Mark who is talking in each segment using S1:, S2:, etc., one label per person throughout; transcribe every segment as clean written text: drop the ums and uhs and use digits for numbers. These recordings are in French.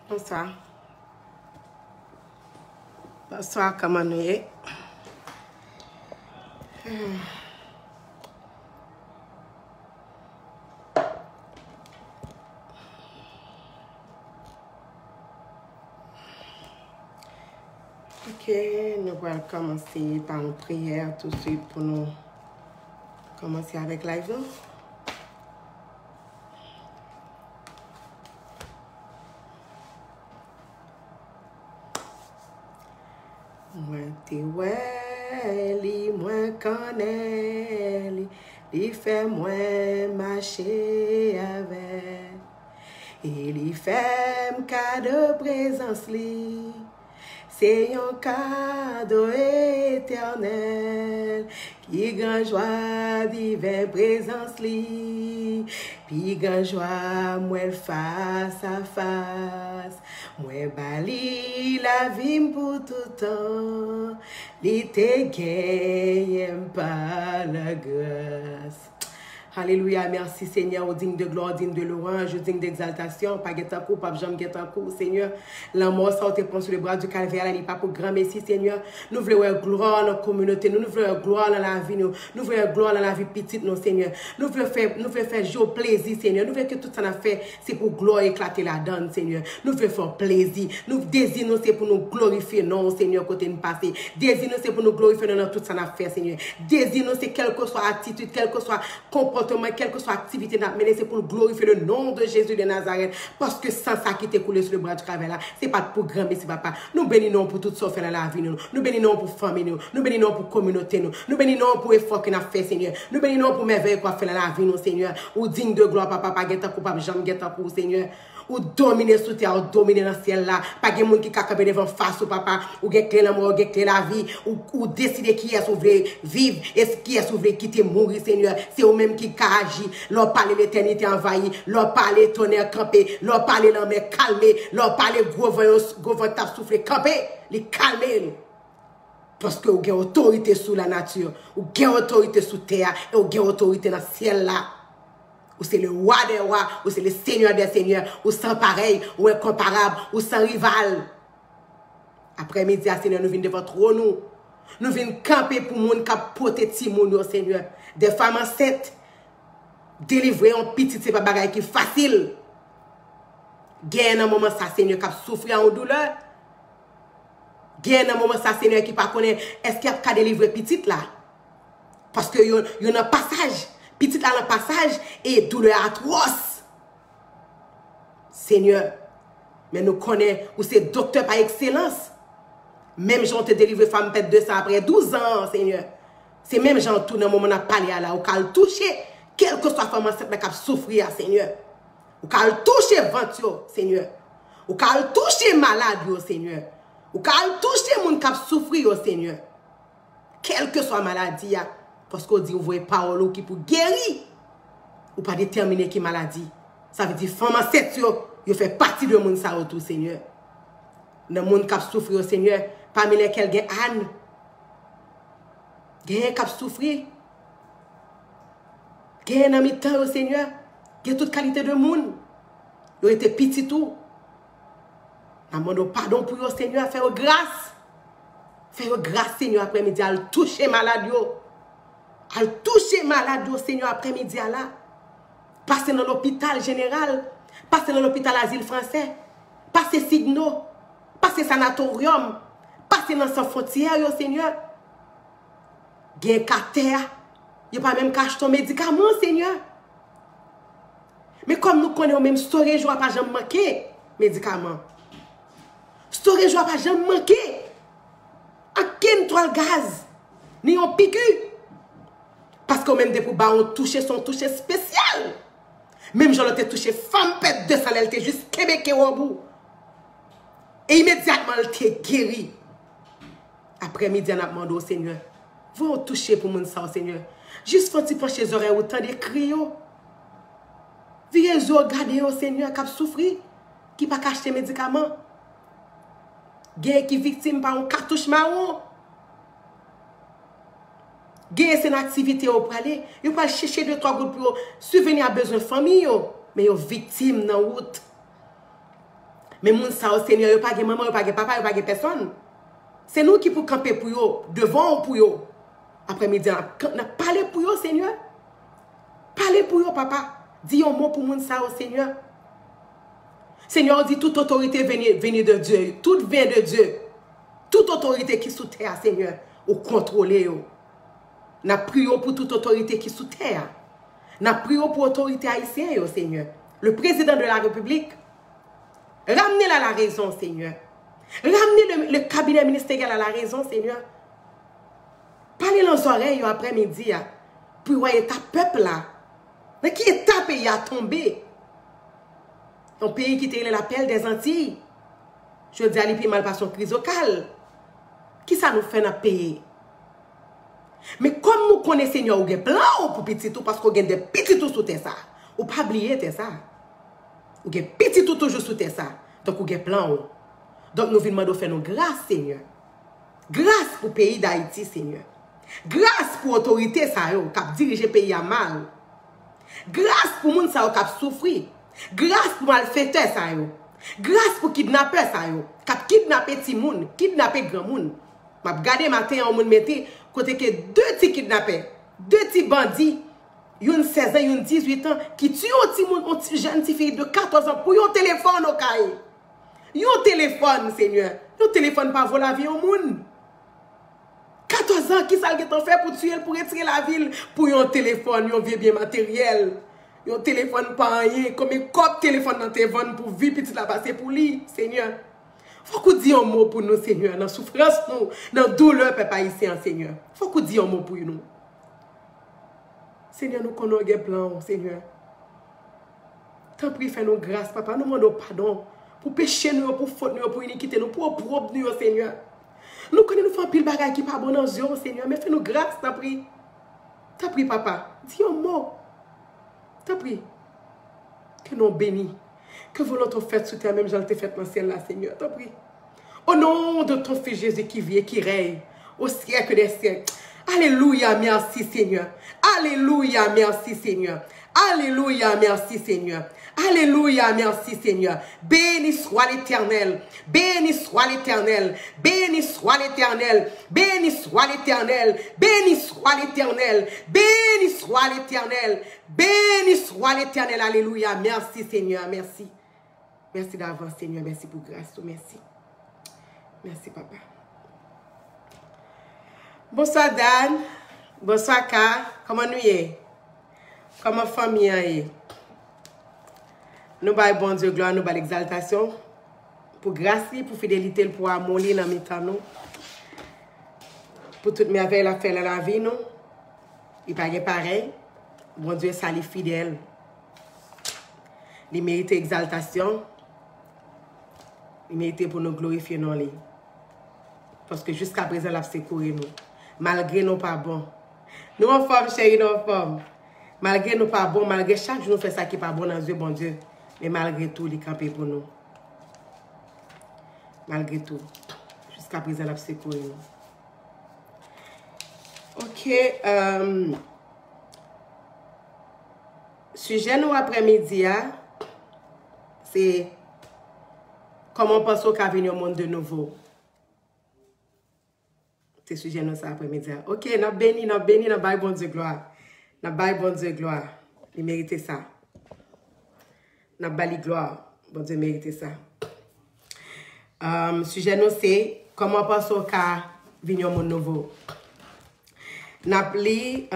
S1: Bonsoir. Bonsoir, comment nous est? Ok, nous allons commencer par une prière tout de suite pour nous commencer avec live. Moi te ouais, li moi connais, li fait moi marcher avec, et li fait cadeau présence li. C'est un cadeau éternel qui grand joie divine présence li. Puis grand joie moi face à face. Moi bali la vie pour tout temps. Li te gagne par la grâce. Alléluia, merci Seigneur, digne de gloire, digne de louange, digne d'exaltation, pas guettant coup, pas jamais guettant coup, Seigneur. La mort, ça, on te prend sur le bras du calvaire, là, il pas pour grand merci, Seigneur. Nous voulons gloire dans la communauté, nous voulons gloire dans la vie, nous voulons gloire dans la vie petite, non, Seigneur. Nous voulons faire jour plaisir, Seigneur. Nous voulons que tout ça a fait, c'est pour gloire éclater la donne, Seigneur. Nous voulons faire plaisir. Nous désirons, c'est pour nous glorifier, non, Seigneur, côté nous passer. Désirons, c'est pour nous glorifier dans tout ça a fait, Seigneur. Désirons, c'est quelle que soit attitude, quel que soit comportement, quelle que soit activité n'a mené, c'est pour glorifier le nom de Jésus de Nazareth. Parce que sans ça qui t'est coulé sur le bras du calvaire là, c'est pas pour grand merci papa. Nous bénissons pour tout ça fait dans la vie nous bénissons pour famille nous bénissons pour communauté nous bénissons pour effort qu'on a fait Seigneur. Nous bénissons pour merveille qu'on a fait dans la vie nous Seigneur. Ou digne de gloire papa, pas guetta coupable, jamais guetta pour Seigneur. Ou dominer sous terre, ou dominer dans le ciel là. Pas de monde qui a capé devant face au papa, ou qui clé la mort, qui clé la vie, ou décider qui est sauvé vivre, et qui est sauvé quitter mourir, Seigneur. C'est eux même qui agit. Leur parler l'éternité envahie, leur parler tonnerre campé, leur parler la mer calmé, leur parler gros vent tap soufflé campé, les calmer. Parce que vous avez autorité sous la nature, vous avez autorité sous terre, et vous avez autorité dans le ciel là. Ou c'est le roi des rois, ou c'est le seigneur des seigneurs, ou sans pareil, ou incomparable, ou sans rival. Après-midi, Seigneur, nous venons devant trop nous. Nous venons camper pour monde qui a porté Timon, Seigneur. Des femmes enceintes. Délivrer en petit, c'est pas bagaille qui est facile. Gagne un moment ça, Seigneur, qui a souffert en douleur. Gagne un moment ça, Seigneur, qui pas connaît, est-ce qu'il y a qu'à délivrer petit là? Parce que y a un passage. Petit à un passage et douleur atroce. Seigneur, mais nous connaissons où c'est docteur par excellence. Même gens te délivrer femme peut-être 200 après 12 ans, Seigneur. C'est même gens tout dans le moment où on a parlé à la, ou qu'elle touche, quelle que soit la femme enceinte qui a souffrir, Seigneur. Ou qu'elle touche venture, Seigneur. Ou qu'elle touche malade, Seigneur. Ou qu'elle touche les gens qui a souffrir, Seigneur. Quelle que soit la maladie, parce qu'on dit, vous voyez parole qui pour guérir, ou pas déterminer qui maladie. Ça veut dire, femme enceinte, vous fait partie de monde ça autour, Seigneur. Dans le monde qui a souffert, Seigneur, parmi lesquels il y a Anne. Il y a qui a souffert. Il y a un mi-temps, Seigneur. Il y a toute qualité de monde. Ils ont été petits tout. Nous demandons pardon pour eux, Seigneur, faire grâce. Faire grâce, Seigneur, après-midi, à toucher malade. À toucher malade, Seigneur, après-midi là. Passer dans l'hôpital général, passer dans l'hôpital asile français, passer Signo, passer sanatorium, passer dans sans frontières, Seigneur. Gen kater, il pas même cache ton médicament, Seigneur. Mais comme nous connaissons même storage, on pas jamais manquer médicaments. Storage, on pas jamais manquer. En ken toile gaz, ni en piqûre. Parce que même depuis on touché son touché spécial. Même j'en ai touché femme pète 200, elle était juste québécois au bout. Et immédiatement elle était guérie. Après-midi, on a demandé au Seigneur. Vous toucher pour mon sang, Seigneur. Juste faut-il pencher les oreilles autant de cris. Viens regarder au Seigneur qui a souffert, qui n'a pas acheté médicaments. Qui est victime par un cartouche marron. Gagne c'est une activité au aller, yo pas chercher 2-3 gouttes pour subvenir à besoin famille mais yo victime dans route. Mais moun sa au Seigneur, yo pas de maman, yo pas de papa, yo pas de personne. C'est nous qui pour camper pour yo, devant pour yo. Après-midi, on a parlé pour yo, Seigneur. Parlez pour yo, papa. Dis un mot pour moun sa au Seigneur. Seigneur dit toute autorité venue de Dieu. Tout vient de Dieu. Toute autorité qui est sous terre, Seigneur, ou contrôler. N'a prié pour toute autorité qui est sous terre. N'a prié pour l'autorité haïtienne, Seigneur. Le président de la République. Ramenez-la à la raison, Seigneur. Ramenez le cabinet ministériel à la raison, Seigneur. Parlez dans les oreilles après-midi. Pour voyez ta peuple là. Mais qui est ta pays à tomber? Un pays qui était l'appel des Antilles. Je dis à lui, mal par son crise locale. Qui ça nous fait dans le pays? Mais comme nous connaissons Seigneur, nous avons plan pour petit tout, parce qu'on a des petits tout sous ça. Ou pas oublier ça. Ou avez petit tout toujours sous ça. Donc, vous avez plan. Donc, nous venons de faire nos grâce, Seigneur. Grâce pour le pays d'Haïti, Seigneur. Grâce pour l'autorité, ça, qui a dirigé le pays à mal. Grâce pour les gens qui ont souffert. Grâce pour les malfaiteurs, ça, grâce pour les kidnappeurs, ça, qui ont kidnappé les gens, kidnappé les grands gens. Je regarde matin, on m'a mis côté que 2 petits kidnappeurs, 2 petits bandits, une 16 ans, une 18 ans, qui tuent un petit jeune fille de 14 ans pour un téléphone au cahier. Un téléphone, Seigneur. Un téléphone pas voler la vie au monde. 14 ans, qui ça fait pour tuer, pour retirer la ville, pour un téléphone, un vieux bien matériel. Un téléphone pas rien, comme un cop téléphone dans téléphone pour vivre petit la passer pour lui, Seigneur. Faut qu'on dise un mot pour nous, Seigneur, dans la souffrance, nous, dans la douleur, peuple haïtien, Seigneur. Faut qu'on dise un mot pour nous. Seigneur, nous connaissons des plans, Seigneur. Tant pis, fais-nous grâce, papa. Nous demandons pardon pour pécher nous, pour faute nous, pour iniquité nous, pour opprobre nous, Seigneur. Nous connaissons, nous faisons pile bagaille qui pas bon dans les yeux, Seigneur. Mais fais-nous grâce, t'as pris. T'as pris, papa. Dis un mot. T'as pris. Que nous bénis. Que volonté faite sous terre, même j'en t'ai fait dans le ciel là, Seigneur. T'as pris. Au nom de ton Fils Jésus qui vit et qui règne au siècle des siècles. Alléluia, merci Seigneur. Alléluia, merci Seigneur. Alléluia, merci Seigneur. Alléluia, merci Seigneur. Béni soit l'Éternel. Béni soit l'Éternel. Béni soit l'Éternel. Béni soit l'Éternel. Béni soit l'Éternel. Béni soit l'Éternel. Béni soit l'Éternel. Alléluia, merci Seigneur. Merci. Merci d'avance Seigneur. Merci pour grâce. Merci. Merci papa. Bonsoir Dan. Bonsoir Ka. Comment nous y est? Comment famille est? Nous baillons bon Dieu gloire, nous baillons l'exaltation. Pour grâce, pour fidélité, pour amour, dans mes temps, nous. Pour toute merveille, la fait dans la vie, nous. Il n'y a pas pareil. Bon Dieu, ça est fidèle. Il mérite exaltation. Il mérite pour nous glorifier dans lui. Parce que jusqu'à présent, il a secouru nous. Malgré nous pas bon. Nous en forme, chérie, nous en forme. Malgré nous pas bon, malgré chaque jour nous fait ça qui n'est pas bon dans Dieu, bon Dieu. Mais malgré tout, il est campé pour nous. Malgré tout. Jusqu'à présent, il a secouru nous. Ok. Sujet nous après-midi, c'est comment penser qu'à venir au monde de nouveau. C'est sujet nous ça après-midi. Ok, nous béni, nous bail bon Dieu gloire. Nous bail bon Dieu gloire. Il mérite ça. Nous bail gloire. Bon Dieu mérite ça. Sujet nous c'est comment penser qu'à venir au monde nouveau. Nous appelons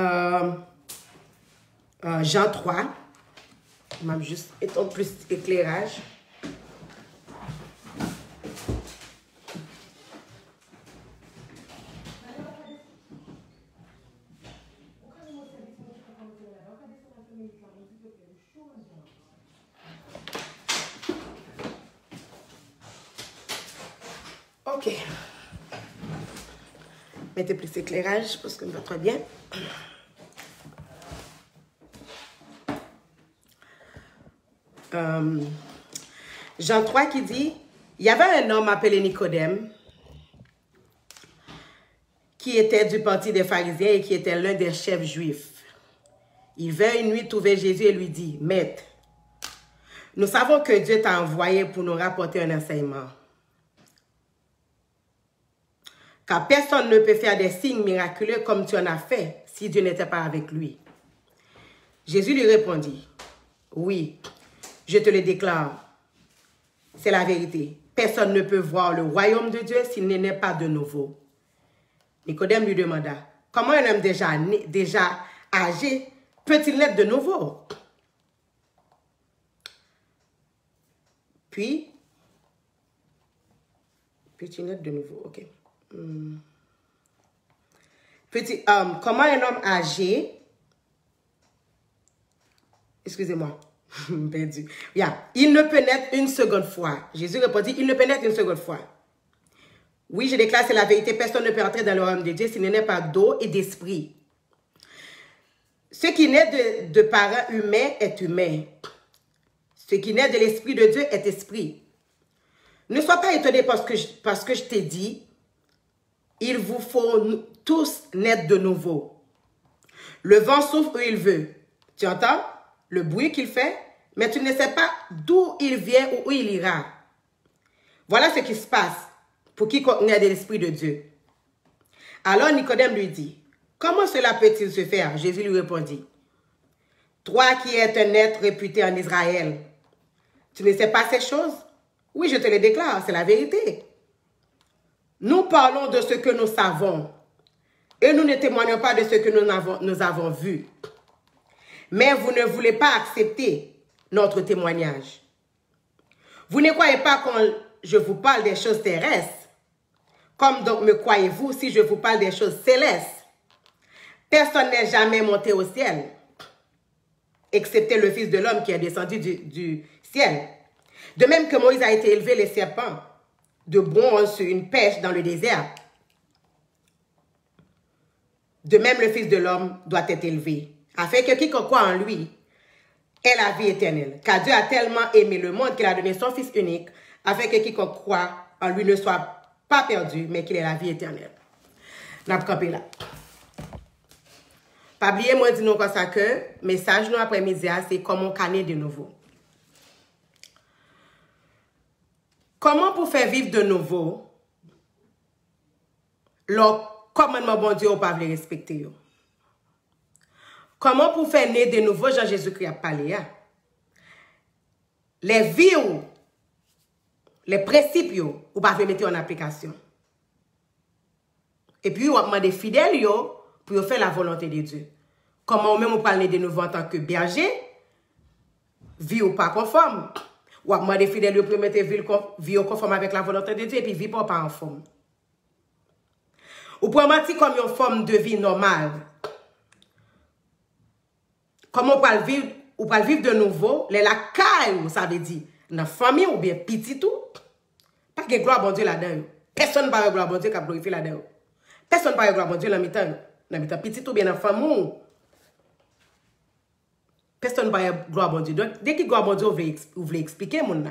S1: Jean 3. Je vais juste étendre plus d'éclairage. Ok. Mettez plus d'éclairage parce que je me vois très bien. Jean 3 qui dit, il y avait un homme appelé Nicodème qui était du parti des pharisiens et qui était l'un des chefs juifs. Il vint une nuit trouver Jésus et lui dit, Maître, Nous savons que Dieu t'a envoyé pour nous rapporter un enseignement. Car personne ne peut faire des signes miraculeux comme tu en as fait si Dieu n'était pas avec lui. Jésus lui répondit, oui, je te le déclare, c'est la vérité. Personne ne peut voir le royaume de Dieu s'il n'est né pas de nouveau. Nicodème lui demanda, comment un homme déjà âgé peut-il naître de nouveau? Puis, peut-il naître de nouveau? Ok. Comment un homme âgé, excusez-moi, perdu. Yeah. Il ne peut naître une seconde fois. Jésus répondit, il ne peut naître une seconde fois. Oui, je déclare, c'est la vérité. Personne ne peut entrer dans le royaume de Dieu s'il n'est pas d'eau et d'esprit. Ce qui naît de parents humains est humain. Ce qui naît de l'esprit de Dieu est esprit. Ne sois pas étonné parce que je t'ai dit, il vous faut tous naître de nouveau. Le vent souffle où il veut. Tu entends le bruit qu'il fait, mais tu ne sais pas d'où il vient ou où il ira. Voilà ce qui se passe pour quiconque naît de l'esprit de Dieu. Alors Nicodème lui dit, comment cela peut-il se faire? Jésus lui répondit, toi qui es un être réputé en Israël, tu ne sais pas ces choses? Oui, je te le déclare, c'est la vérité. Nous parlons de ce que nous savons et nous ne témoignons pas de ce que nous avons vu. Mais vous ne voulez pas accepter notre témoignage. Vous ne croyez pas quand je vous parle des choses terrestres. Comme donc me croyez-vous si je vous parle des choses célestes? Personne n'est jamais monté au ciel, excepté le Fils de l'homme qui est descendu du ciel. De même que Moïse a été élevé les serpents de bronze sur une pêche dans le désert. De même, le Fils de l'homme doit être élevé, afin que quiconque croit en lui ait la vie éternelle. Car Dieu a tellement aimé le monde qu'il a donné son Fils unique, afin que quiconque croit en lui ne soit pas perdu, mais qu'il ait la vie éternelle. N'a pas campé là. Pas oublier, moi, dis-nous comme ça que, message nous après-midi, c'est comment canner de nouveau. Comment pour faire vivre de nouveau, le commandement bon Dieu, on ne peut pas le respecter. Comment pour faire naître de nouveau, Jean-Jésus-Christ a parlé. Les vies, les principes, on ne peut pas les mettre en application. Et puis, on va demander fidèles pour faire la volonté de Dieu. Comment même on parle de nouveau en tant que berger, vie ou pas conforme. Ou à des fidèles pour mettre vie conforme avec la volonté de Dieu et puis vie pas en forme. Ou pour mentir comme une forme de vie normale. Comment on peut vivre de nouveau, les la caille, ça veut dire, dans la famille ou bien petit tout. Pas que gloire bon Dieu là-dedans. Personne ne parle de gloire bon Dieu qui a glorifié là-dedans. Personne ne parle de gloire bon Dieu dans le mi-temps petit ou bien dans la famille. Personne ne parle de gloire bon Dieu. Donc, dès que gloire bon Dieu, vous voulez expliquer, mon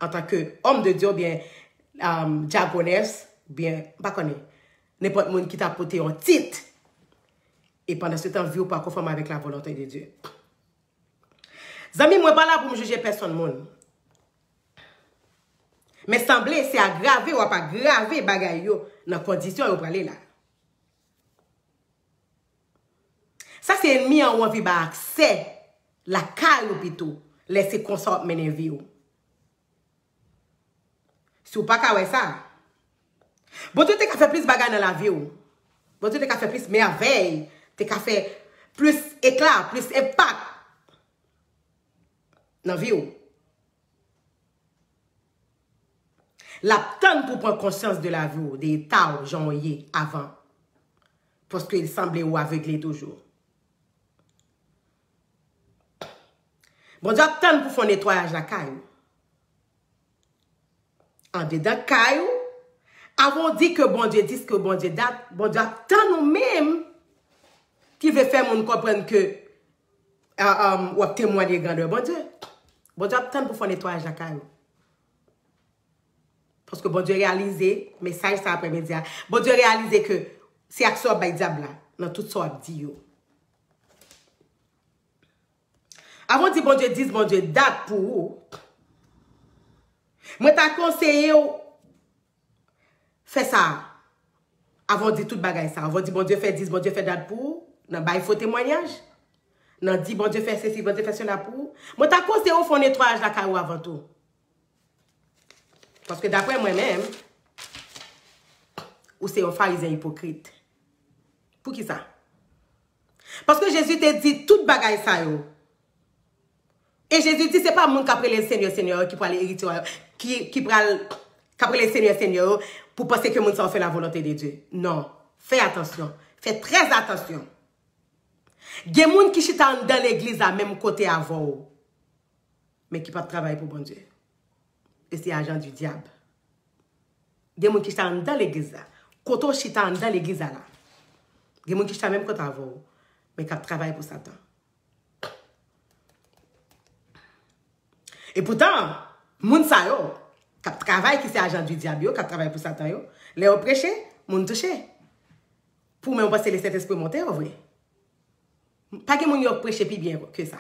S1: en tant qu'homme de Dieu, bien, diaconesse, bien, pas connaître, n'importe qui t'a porté un titre, et pendant ce temps, vie ou pas conforme avec la volonté de Dieu. Zami, moi, pas là pour me juger personne, mon. Mais semblé, c'est aggravé ou pas aggravé bagay yo dans condition où parler là. Ça c'est ennemi en envie ba accès la caille ou plutôt laisser consort mener vie ou. Si ou pas ka ça. Bon tu t'es fait plus bagay dans la vie ou. Bon tu t'es fait plus merveille, t'es fait plus éclat, plus impact dans la vie ou. La tonne pour prendre conscience de la vie, des états où j'en ai avant. Parce qu'il semblait ou aveuglé toujours. Bon Dieu, tonne pour faire nettoyage la caillou. En dedans caillou, avant dit que bon Dieu dit que bon Dieu date, bon Dieu attend nous-mêmes qui veut faire mon comprendre que ou témoigner grandeur bon Dieu. Bon Dieu attend pour faire nettoyage la caillou. Parce que bon Dieu réalisé, message ça après-midi, bon Dieu réalisé que c'est action by diable là, dans tout ça dit yo. Avant de bon Dieu dise, bon Dieu, date pour vous. Moi, t'ai conseillé, fais ça. Avant de dire toute bagaille ça. Avant de dire, bon Dieu, fait 10, bon Dieu, fait date pour vous. Non, bah, il faut témoignage. Non, dit, bon Dieu, fait ceci, bon Dieu, fait cela pour vous. Moi, t'ai conseillé, au fond, nettoyage la carreau avant tout. Parce que d'après moi-même, ou c'est un pharisien hypocrite. Pour qui ça? Parce que Jésus te dit toute bagaille ça yo. Et Jésus dit c'est pas monde qui après les Seigneur qui pour aller hériter qui pour après les Seigneur pour penser que monde ça fait la volonté de Dieu. Non, fais attention, fais très attention. Il y a des gens qui sont dans l'église à même côté avant mais qui pas travailler pour bon Dieu. Et c'est agent du diable. Il y a des gens qui sont dans l'église là, côté qui sont dans l'église là. Il y a des gens qui sont même côté avant mais qui travaillent pour Satan. Et pourtant, moun sa yo, qui travaille qui c'est agent du diable, qui travaille pour Satan yo, les prêcher, moun touché. Pour même passer les Saint-Esprit monter en vrai. Pas que moun yo prêcher plus bien que ça.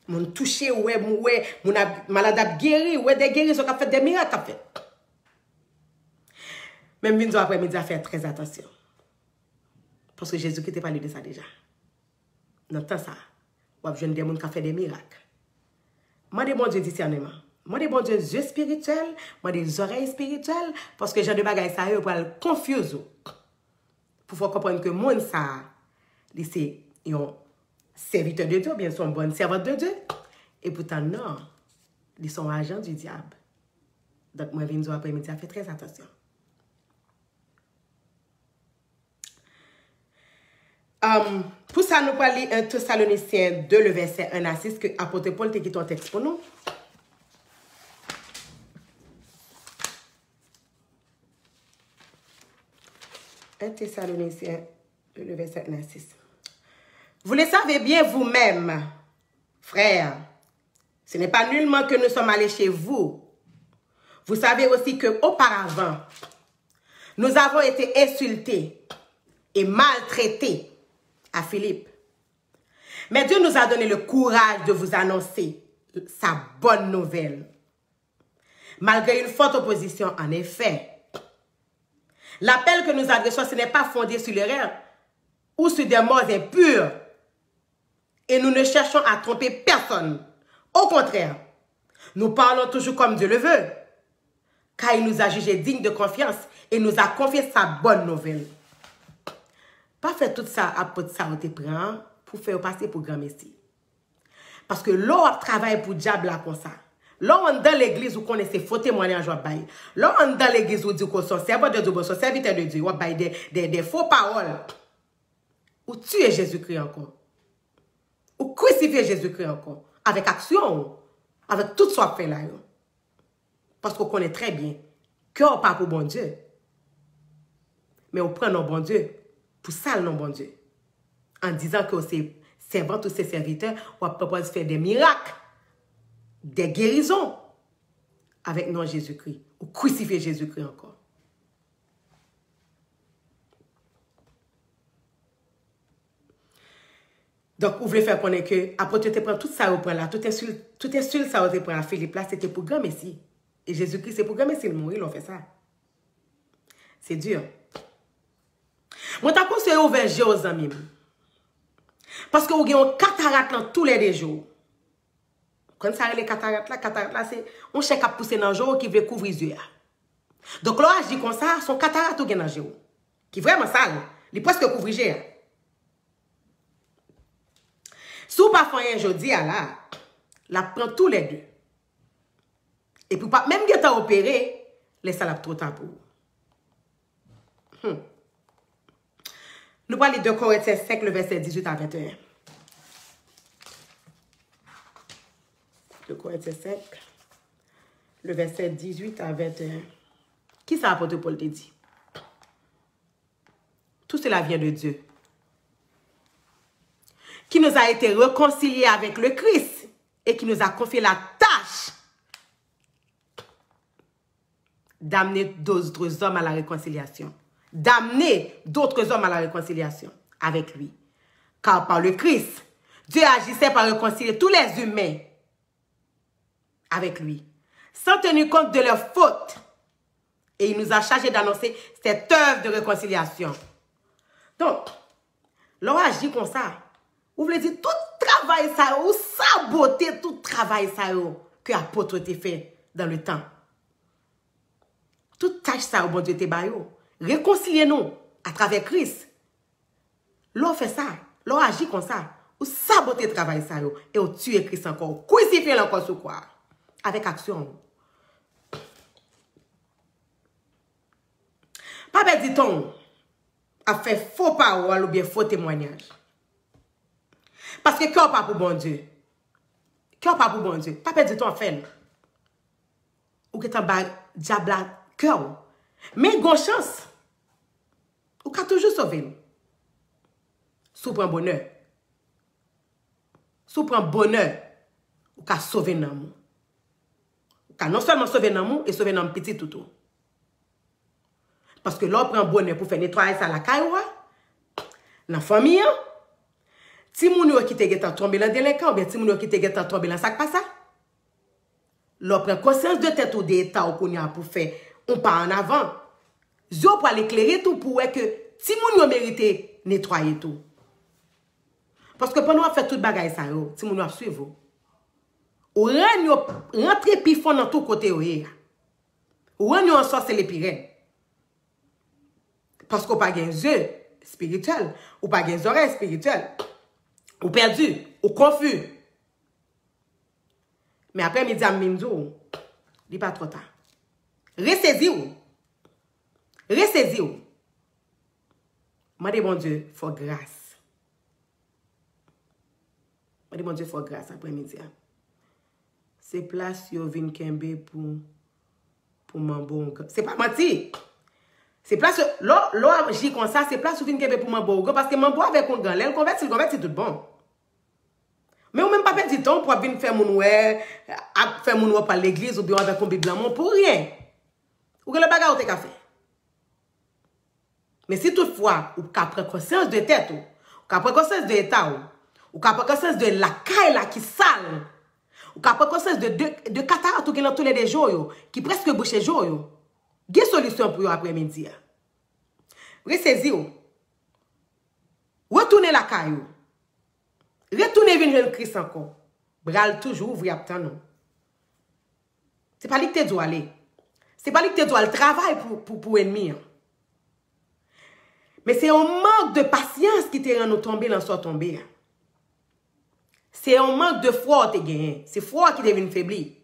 S1: Moun touché ouais, moun malade a guéri, ouais des guérisons qui fait des miracles fait. Même vinzo après-midi à faire très attention. Parce que Jésus qui t'a parlé de ça déjà. Dans le temps ça, on a des gens qui fait des miracles. Moi, des bon Dieu discernement. Moi, des bon Dieu yeux spirituels, moi, des oreilles spirituelles, parce que j'ai des bagages ça, pour le confuse. Pour faire comprendre que monde ça, c'est un serviteur de Dieu, bien sûr, un bon servant de Dieu. Et pourtant, non, ils sont agents du diable. Donc, moi, vinzo après-midi, faites très attention. Pour ça, nous parlons 1 Thessaloniciens 2, le verset 1 à 6, que apôtre Paul te quitte un texte pour nous. Un Thessaloniciens 2, le verset 1 à 6. Vous le savez bien vous-même, frères, ce n'est pas nullement que nous sommes allés chez vous. Vous savez aussi qu'auparavant, nous avons été insultés et maltraités à Philippe. Mais Dieu nous a donné le courage de vous annoncer sa bonne nouvelle. Malgré une forte opposition, en effet, l'appel que nous adressons, ce n'est pas fondé sur l'erreur ou sur des mots impurs. Et nous ne cherchons à tromper personne. Au contraire, nous parlons toujours comme Dieu le veut, car il nous a jugés dignes de confiance et nous a confié sa bonne nouvelle. Pas faire tout ça à pot ça on te prend pour faire passer pour grand messie. Parce que l'on travaille pour diable là comme ça. L'on dans l'église où connaissez faux témoignages ou bail. L'on dans l'église où dit qu'on sont servant de Dieu, son serviteur de Dieu, ou bail des faux paroles. Ou tuer Jésus-Christ encore. Ou crucifier Jésus-Christ encore avec action, avec tout ce qu'on fait là. Parce qu'on connaît très bien qu'on pas pour bon Dieu. Mais on prend nos bon Dieu pour ça, non, bon Dieu. En disant que c'est servant tous ses serviteurs, on propose de faire des miracles, des guérisons avec non Jésus-Christ, ou crucifier Jésus-Christ encore. Donc, vous voulez faire connaître que, après, tu te prends tout ça au point là, tout insulte ça au point à Philippe là, c'était pour grand Messie. Et Jésus-Christ, c'est pour grand Messie, il mourit, il a fait ça. C'est dur. Moi, je conseille au verger aux amis. Parce que vous avez une cataracte dans tous les jours. Quand ça les cataractes là, c'est un chèque à pousser dans le jour qui veut couvrir les yeux. Donc là, je dis comme ça, son cataracte ou dans le jour. Qui est vraiment sale. Il est presque couvrir les yeux. Si vous ne faites rien aujourd'hui, la prend tous les deux. Et puis, même si vous avez opéré, laissez la trop tard pour vous. Nous parlons de Corinthiens 5, le verset 18 à 21. De Corinthiens 5, le verset 18 à 21. Qui ça apôtre Paul te dit? Tout cela vient de Dieu, qui nous a été réconciliés avec le Christ et qui nous a confié la tâche d'amener d'autres hommes à la réconciliation. D'amener d'autres hommes à la réconciliation avec lui. Car par le Christ, Dieu agissait par réconcilier tous les humains avec lui, sans tenir compte de leurs fautes. Et il nous a chargé d'annoncer cette œuvre de réconciliation. Donc, l'on agit comme ça. Vous voulez dire tout travail ça, ou saboter tout travail ça que l'apôtre a fait dans le temps. Toute tâche ça, bon Dieu te bayo. Réconciliez-nous à travers Christ. L'on fait ça, l'on agit comme ça, ou saboter le travail ça et on tue Christ encore, crucifier encore sur quoi? Avec action. Papa dit-on a fait faux parole ou bien faux témoignage. Parce que cœur pas pour bon Dieu. Cœur pas pour bon Dieu. Papa dit-on a fait. Ou que t'en bas diable cœur. Mais gon chance. Ou ka toujours sauver. Sou prend bonheur. Sou prend bonheur. Ou ka sauver nan. Ou ka non seulement sauver nan et sauver nan petit toutou. Parce que l'on prend bonheur pour faire nettoyer ça la caille, la famille, si moun yo qui te geta tomber dans délinquant, ou bien si moun yo qui te geta tomber dans sac pas ça, l'on prend conscience de tête ou d'état ou qu'on a pour faire un pas en avant. Yo pour l'éclairer tout pour que si moun yo mérité nettoyer tout. Parce que pendant on fait tout bagay ça yo, si moun yo suivre. Ou rentrer pi fond dans tout côté yo. Ou ren yo en sorte les pires. Parce qu'on n'a pas des yeux spirituels, ou pas des oreilles spirituelles, ou perdu, ou confus. Mais après midi à mimdou, il n'est pas trop tard. Ressaisir. Ressaisir. Moi, dis bon Dieu, faut grâce. Moi, dis bon Dieu, faut grâce après midi. C'est place yo vin kembe pour m'en c'est pas menti. C'est place, l'eau j'y comme ça, c'est place où vient pour m'en parce que m'en avec un grand, l'aile converti tout bon. Mais on même pas perdre du temps pour venir faire mon par l'église ou bien avec un bible pour rien. Ou que le bagage ou te ka fait. Mais si toutefois, ou ka prend conscience de tête ou ka prend conscience de état ou ka prend conscience de la caille là qui sale, ou ka prend conscience de cataracte qui dans tous les jours qui presque boucher jour il y a une solution pour après-midi. Ressaisir. Retournez la caillou. Retournez venir Christ encore. Bral toujours ouvrir à non. C'est pas lui que tu dois aller. C'est pas lui que tu dois le travail pour ennemi. Mais c'est un manque de patience qui te rend nous tomber dans ce tomber. C'est un manque de foi qui te gagne. C'est foi qui devient faibli.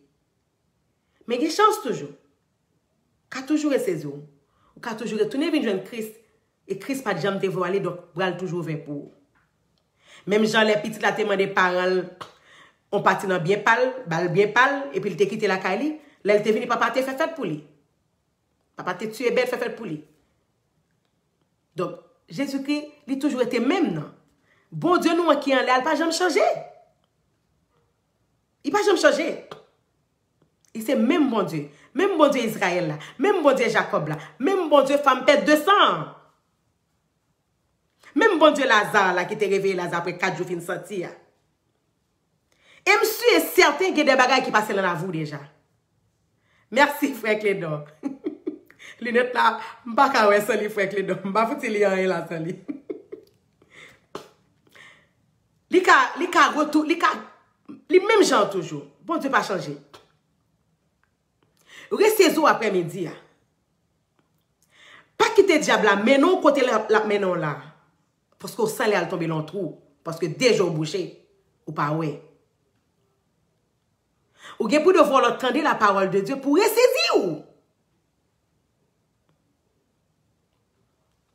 S1: Mais il y a chance toujours. Qu'a toujours ressaisi ou qu'a toujours retourné vers Christ et Christ pas jamais te voilé donc bral toujours ouvert pour. Même Jean les petits la témoin des parents on parti dans bien pâle, bien pâle et puis il te quitté la caille, là il te venu papa te fait fête pour lui. Papa te tué bête fait fête pour lui. Donc Jésus-Christ il toujours été même non. Bon Dieu nous qui en l'air pas jamais changé. Il pas jamais changé. Il c'est même bon Dieu. Même bon Dieu Israël là, même bon Dieu Jacob là, même bon Dieu femme pète de sang. Même bon Dieu Lazare là qui t'a réveillé Lazare après 4 jours fin sorti. Et monsieur est certain qu'il y a des bagages qui passent dans la vous déjà. Merci frère Clédor. Lunette là, m'pa ka wè sali frère Clédor, m'pa fouti li an la sali. Li même gens toujours. Bon Dieu pas changer. Restez après-midi. Pas quitter diable là, mais non côté la menon là. Parce que ça elle tomber dans le trou parce que déjà bouché ou pas ouais. Ou bien pour devoir entendre la parole de Dieu pour ressaisir ou.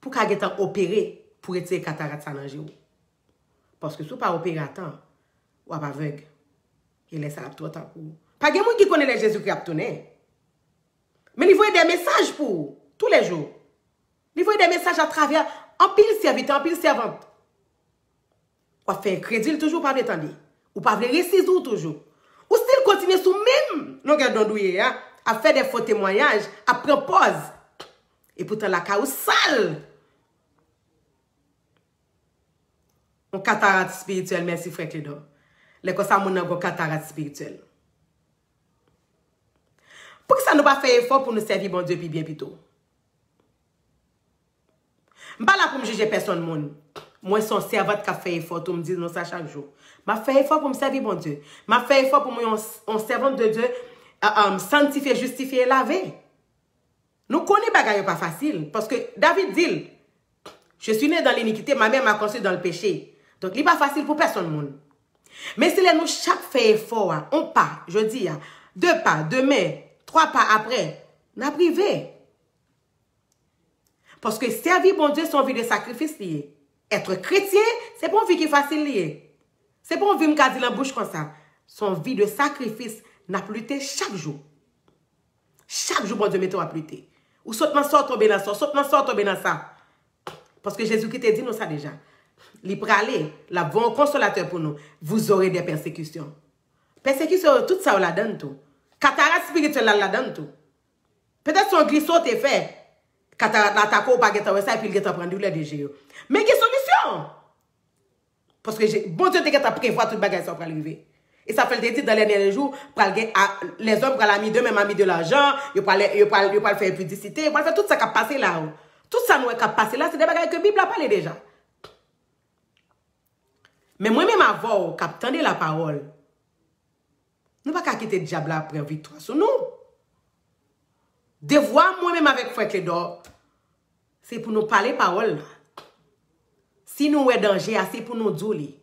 S1: Pour qu'a geta opérer pour retirer cataracte ça dans ou. Parce que si pas opérer à temps ou pas aveugle. Il laisse ça trop tard pour. Pas de monde qui connaît les Jésus qui a tourné. Mais il voit des messages pour tous les jours. Il voit des messages à travers en pile serviteur, en pile servante. Ou fait crédit toujours pas détendu. Ou pas vouloir ressaisir toujours. Ou s'il continue sous même non gardouiller à faire des faux témoignages, à prendre pause. Et pourtant la caou sale. On cataracte spirituelle, merci frère Clédor. Les comme ça, mon a cataracte spirituelle. Pour que ça nous pas fait effort pour nous servir bon Dieu puis bien plutôt. Je ne suis pas là pour me juger personne monde. Moi son servante qui a fait effort pour me dire non ça chaque jour. M'a fait effort pour me servir bon Dieu. M'a fait effort pour moi en servante de Dieu sanctifier, justifier, laver. Nous connaissons pas pas facile parce que David dit je suis né dans l'iniquité, ma mère m'a conçu dans le péché. Donc il n'est pas facile pour personne monde. Mais si nous chaque fait effort, un pas, je dis 2 pas, demain, 3 pas après, n'a privé. Parce que servir bon Dieu, c'est une vie de sacrifice lié. Être chrétien, c'est pas une vie qui est facile lié. C'est pas une vie qui dit la bouche comme ça. Son vie de sacrifice n'a pluté chaque jour. Chaque jour, bon Dieu, mettons à pluter. Ou saute tomber dans ça, saute tomber dans ça. Parce que Jésus-Christ t'a dit nous ça déjà. Il pralé, la bon consolateur pour nous. Vous aurez des persécutions. Persécutions, tout ça, on la donne tout. Cataracte spirituelle, on la donne tout. Peut-être son glissot est fait. Cataracte l'attaque ou pas, ça, et puis il va prendre le DG. Mais il y a une solution. Parce que bon Dieu, tu as prévoir toute bagage pour arriver. Et ça fait le dire dans les derniers jours, les hommes prennent la mis même mis de l'argent, ils parlent faire publicité, ils parlent faire tout ça qui a passé là. Tout ça qui a passé là, c'est des bagages que la Bible a parlé déjà. Mais moi-même avant, quand j'entendais la parole, nous ne pouvons pas quitter le diable après victoire sur nous. Devoir moi-même avec Frère Clédor, c'est pour nous parler parole. Si nous avons danger, c'est pour nous dire.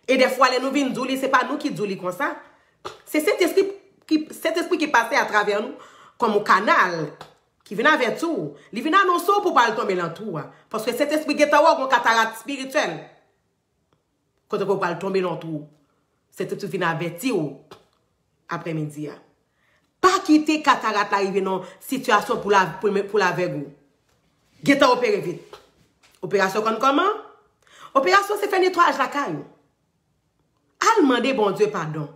S1: Et des fois, les nous venons dire, ce n'est pas nous qui disons comme ça. C'est cet esprit qui passe à travers nous, comme un canal, qui vient avec tout. Il vient annoncer pour ne pas tomber dans tout. Parce que cet esprit qui est un cataracte spirituel. Quand on ne peut pas tomber dans tout, c'est tout qui vient avertir après-midi. Pas quitter cataracte arriver dans une situation pour la vergou. Geta opérer vite. Opération comment? Opération c'est faire nettoyage la caille. Al demander bon Dieu pardon.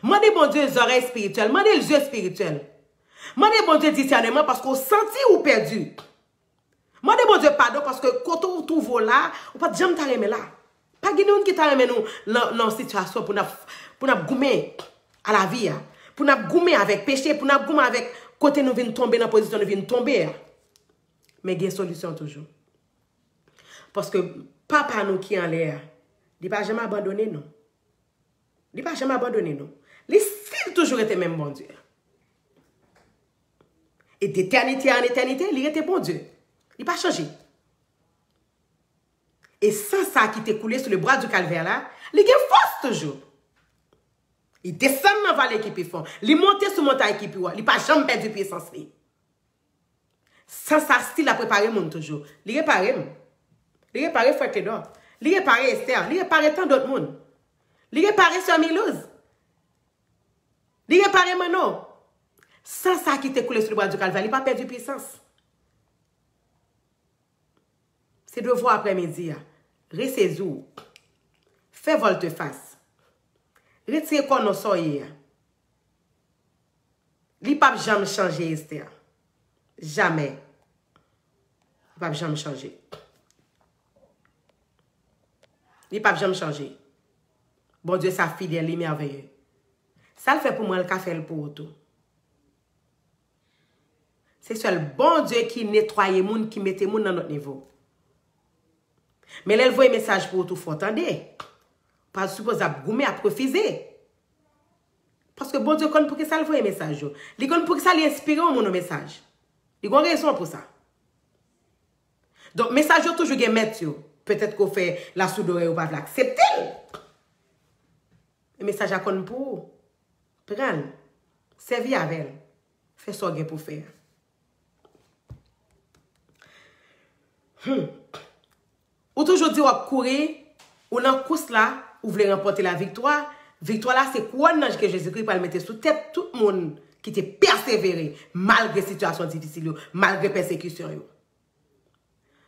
S1: Demander bon Dieu les oreilles spirituelles, demander les yeux spirituels. Demander bon Dieu discernement parce qu'on senti ou perdu. Demander bon Dieu pardon parce que quand on trouve là, on pas jamais t'arrêter là. Pas quelqu'un qui t'arrête nous dans situation pour nous goumer à la vie, pour nous goumer avec péché, pour nous goumer avec côté nous vient tomber dans position nous vient tomber. Mais il y a une solution toujours. Parce que papa nous qui en l'air, il n'a pas jamais abandonné nous. Il n'a pas jamais abandonné nous. Il a toujours été même bon Dieu. Et d'éternité en éternité, il était bon Dieu. Il n'a pas changé. Et sans ça qui t'est coulé sur le bras du calvaire là, il a force toujours. Il descend dans la vallée qui peut faire. Il monte sur la montagne qui peut faire. Il n'a pas jamais perdu puissance. Sans ça, style a préparé mon toujours. Il répare. Il répare Frère Clédor. Il répare Esther. Il répare tant d'autres monde. Il répare Sœur Milouz. Il répare Manon. Sans ça qui t'est coulé sur le bras du calvaire, il n'a pas perdu puissance. C'est devoir après-midi. Ressaisis-vous. Fais volte-face. Retire qu'on nous soyez. Il ne peut jamais changer, Esther. Jamais. Il ne peut jamais changer. Il ne peut jamais changer. Bon Dieu, sa fidèle, il est merveilleux. Ça le fait pour moi, le café pour tout. C'est seul bon Dieu qui nettoie les gens, qui met les gens dans notre niveau. Mais là, elle voit un message pour tout, il faut entendre. Pas supposé à goumer, à refuser. Parce que bon Dieu, pour que ça le voit un message. Il connaît pour que ça l'inspire mon message. Il y a une raison pour ça. Donc, message toujours gen mettre. Peut-être qu'on fait la soudore ou pas l'accepter. Le message à kon pour. Prendre. Servir avec elle. Fais ce qu'on pour faire. Ou toujours dit, ou courir, ou dans course là, ou voulez remporter la victoire. Victoire là, c'est quoi que Jésus-Christ va le mettre sous tête tout le monde qui était persévéré malgré situation difficile, malgré persécution.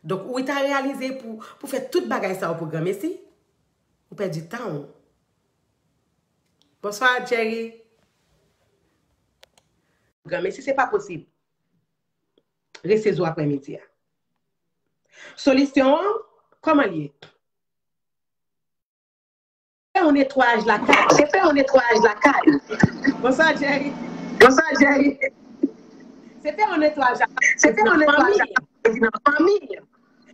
S1: Donc, où est-ce réalisé pour faire toute bagaille ça au programme ici? Vous perdez du temps. Bonsoir, Jerry. Mais si ce n'est pas possible, restez-vous après-midi. Solution, Comment lié? On nettoyage la cale.
S2: J'ai fait un nettoyage la cale.
S1: Bonsoir, Jerry.
S2: Bonsoir, Jerry.
S1: C'est fait un nettoyage.
S2: C'est fait un nettoyage dans la famille.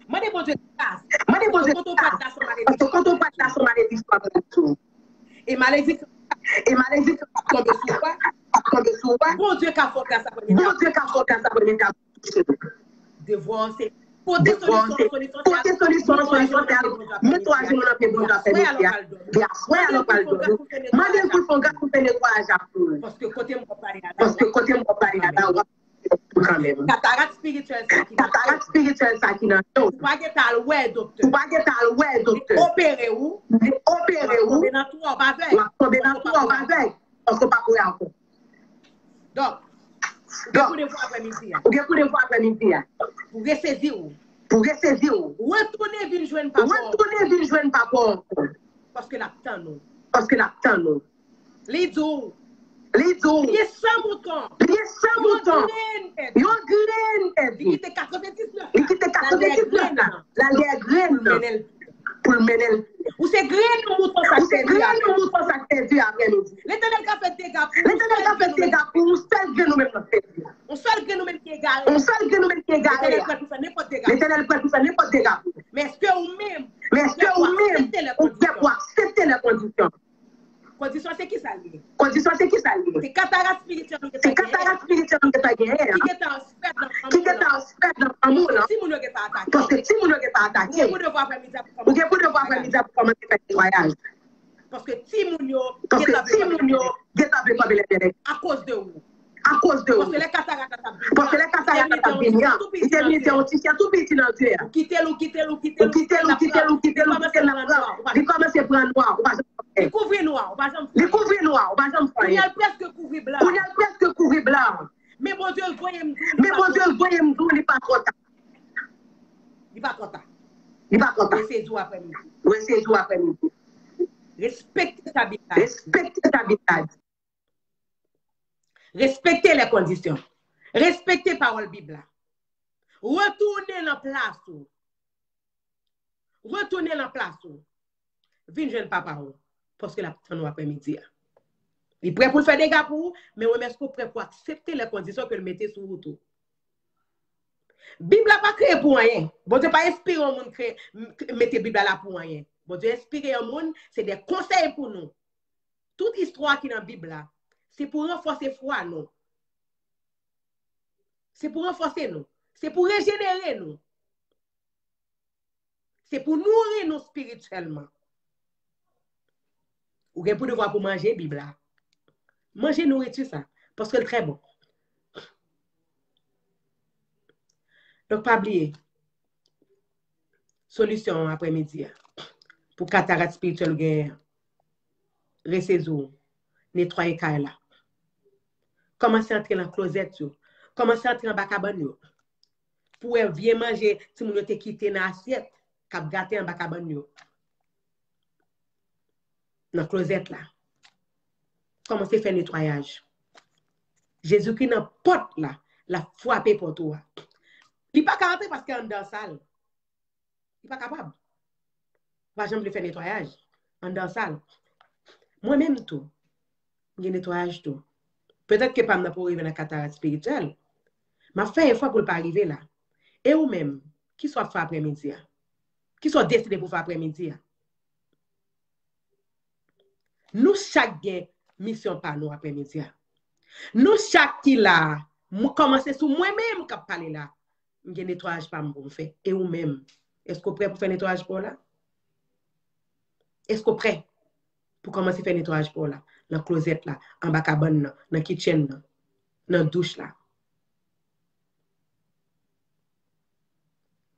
S1: Moi, des bons Dieu casse.
S2: Moi, des bons Dieu
S1: quand on passe là,
S2: parce que quand on passe là, son malédiction va tout.
S1: Et malédiction.
S2: Et malédiction va
S1: tomber sur quoi?
S2: Tomber sur quoi?
S1: Bon Dieu qu'a fait ça.
S2: Bon Dieu qu'a fait ça pour les gars.
S1: Devoir, c'est côté solution,
S2: mets-toi à genoux dans tes bons affaires. Bien, soyez à l'hôpital. Mandez pour faire gars pour faire nettoyage à tout.
S1: Parce que côté mon pari
S2: Parce que côté mon pari là, quand même.
S1: Cataracte spirituelle,
S2: ça qui n'a pas.
S1: Ou pas que t'as le ouais, docteur.
S2: Ou pas que t'as le ouais, docteur.
S1: Opérer où?
S2: Opérer où?
S1: Tomber dans tout, on va faire.
S2: Tomber dans tout, on va faire. Parce qu'on pas courir encore.
S1: Donc, vous devez voir après-midi.
S2: Vous devez voir après-midi.
S1: Pour ressaisir où?
S2: Pour ressaisir où?
S1: Retourner venir joindre papa.
S2: Retourner venir joindre papa.
S1: Parce que l'attend nous.
S2: Parce que l'attend nous.
S1: Les dos.
S2: Les dos.
S1: Il est sans mouton.
S2: Il est sans mouton. Yon graine.
S1: Il était 99.
S2: Il était 99 là. La graine. Pour mener.
S1: Ou c'est graine ou mouton ça
S2: c'est graine ou mouton ça fait après-midi.
S1: L'éternel a fait des gars pour.
S2: L'éternel a fait des gars pour nous seul graine nous même fait.
S1: On seul graine nous même qui est garé.
S2: On seul graine nous même qui est garé.
S1: L'éternel peut faire n'importe des gars.
S2: L'éternel peut faire n'importe des gars.
S1: Mais est-ce que vous-même
S2: on peut accepter les conditions?
S1: Condition c'est qui ça lié?
S2: Condition c'est qui ça lié?
S1: C'est cataracte spirituelle.
S2: C'est cataracte spirituelle que tu as gagné.
S1: Qui est en spectre dans
S2: l'amour.
S1: Si vous n'avez pas attaqué.
S2: Parce que si vous n'avez pas attaqué,
S1: vous devez voir après-midi
S2: pour commencer à faire le voyage.
S1: Parce que si vous
S2: n'avez
S1: à cause de vous.
S2: À cause de vous.
S1: Parce que les cataractes
S2: parce que les cataractes sont bien. Ils sont mis en tissu, tout petit dans le Dieu.
S1: Quittez-le.
S2: Il commence à prendre noir.
S1: Il couvre noir.
S2: Il couvre noir.
S1: Il y a presque couvert blanc.
S2: Il y a presque couvert blanc.
S1: Mais bon Dieu, voyez-moi.
S2: Mais bon Dieu, voyez-moi, il n'est pas trop tard.
S1: Il n'est pas trop tard.
S2: Il n'est pas trop tard.
S1: C'est jour après-midi.
S2: Oui, c'est jour après-midi.
S1: Respectez ta vie.
S2: Respectez ta vie.
S1: Respectez les conditions. Respectez parole Bible. Retournez dans la place. Retournez dans la place. Venez jeune papa. Parce que la petite après-midi. Il est prêt pour faire des gars pour vous, mais vous êtes prêt pour accepter les conditions que vous mettez sur vous. Bible n'a pas créé pour rien. Bon Dieu pas inspiré au monde créer mettre Bible là pour rien. Bon Dieu inspiré au monde, c'est des conseils pour nous. Toute histoire qui est dans la Bible là, c'est pour renforcer foi nous. C'est pour renforcer nous. C'est pour régénérer nous. C'est pour nourrir nous spirituellement. Ou bien pour devoir pour manger Bible là. Manger nourriture ça parce que c'est très bon. Donc pas oublier. Solution après-midi pour cataracte spirituelle guerre. Ressaisir, nettoyer là. Commencez à entrer dans la closette. Commencez à entrer dans la cabane. Pour bien manger, si vous avez quitté dans l'assiette, cap gâté en cabane. Dans la closette là. Commencez à faire nettoyage. Jésus-Christ dans la porte là, la frappé pour toi. Il n'est pas capable parce qu'il est dans la salle. Il n'est pas capable. Pas jamais faire nettoyage. En dans la salle. Moi-même tout. Je nettoyage tout. Peut-être que pas pour arriver dans la cataracte spirituelle. Mais fait une fois pour ne pas arriver là. Et ou même, qui soit fait après-midi. Qui soit décidé pour faire après-midi. Nous chaque mission par nous après-midi. Nous chaque qui là, commencer sur moi-même qui parler là. Je nettoyage pas pour me faire. Et ou même, est-ce que vous prêt pour faire nettoyage pour là? Est-ce que vous prêt pour commencer à faire nettoyage pour là? Dans la closette là, en bas cabane, dans la kitchen, dans la douche là.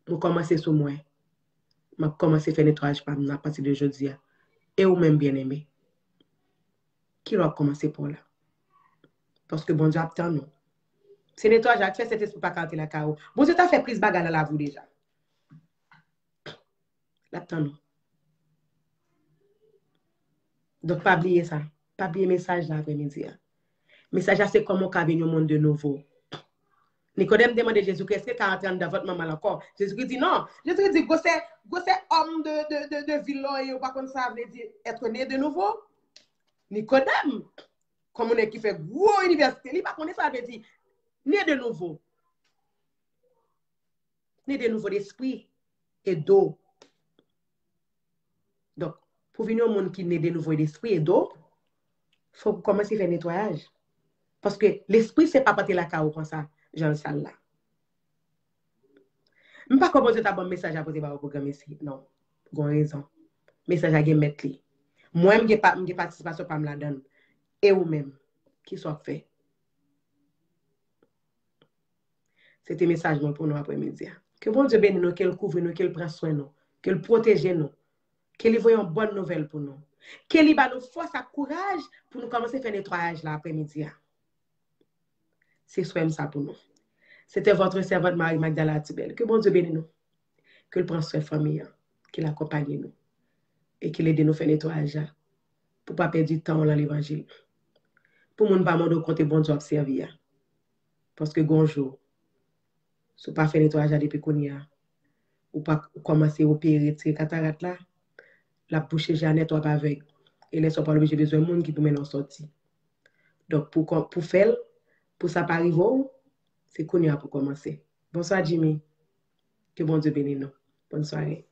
S1: Je commence sur moi. Je commence à faire nettoyage par moi à partir de aujourd'hui. Et ou même bien aimé. Qui va commencer pour là? Parce que bon Dieu attend nous. C'est nettoyage à faire cet esprit pas canter la carreau. Bon Dieu t'a fait prise bagarre là vous déjà. L'attend nous. Donc pas oublier ça. Pas oublier message là après-midi. Message là c'est comment on va venir au monde de nouveau. Nicodème demande à Jésus, est-ce que tu as entendu dans votre maman encore? Jésus dit non. Jésus dit, go c'est homme de ville, et pas comme ça, veut dire être né de nouveau. Nicodème, comme on est qui fait gros université, il pas connaît ça, veut dire né de nouveau. Né de nouveau d'esprit et d'eau. Donc, pour venir au monde qui naît de nouveau d'esprit et d'eau, il faut commencer à faire nettoyage. Parce que l'esprit, c'est pas partir la chaos comme ça, Jean le salle là. Je ne sais pas comment tu as un message à poser par le programme ici. Non, vous avez raison. Message à mettre. Moi, je n'ai pas participation par la donne. Et vous-même, qui soit fait. C'était un message pour nous après-midi. Que bon Dieu bénisse nous, qu'elle couvre nous, qu'elle prenne soin de nous, qu'elle protège nous, qu'elle voie une bonne nouvelle pour nous. Qu'elle ait nous force et courage pour nous commencer à faire nettoyage l'après-midi. C'est soit ça pour nous. C'était votre servante Marie-Magdala Tibel. Que bon Dieu bénisse nous. Qu'elle prenne soin de la famille, qu'il accompagne nous et qu'il aide nous à faire nettoyage pour ne pas perdre du temps dans l'évangile. Pour ne pas demander compte bon Dieu observer. Parce que bonjour, si vous ne pas faire nettoyage depuis qu'on y a, ou pas commencer à opérer ces cataractes là, la bouche est net ou pas avec. Et laisse pas l'objet besoin de monde qui peut mener en sortie. Donc pour faire, pour ça pas arriver, c'est qu'on y a pour commencer. Bonsoir Jimmy. Que bon Dieu bénisse nous. Bonne soirée.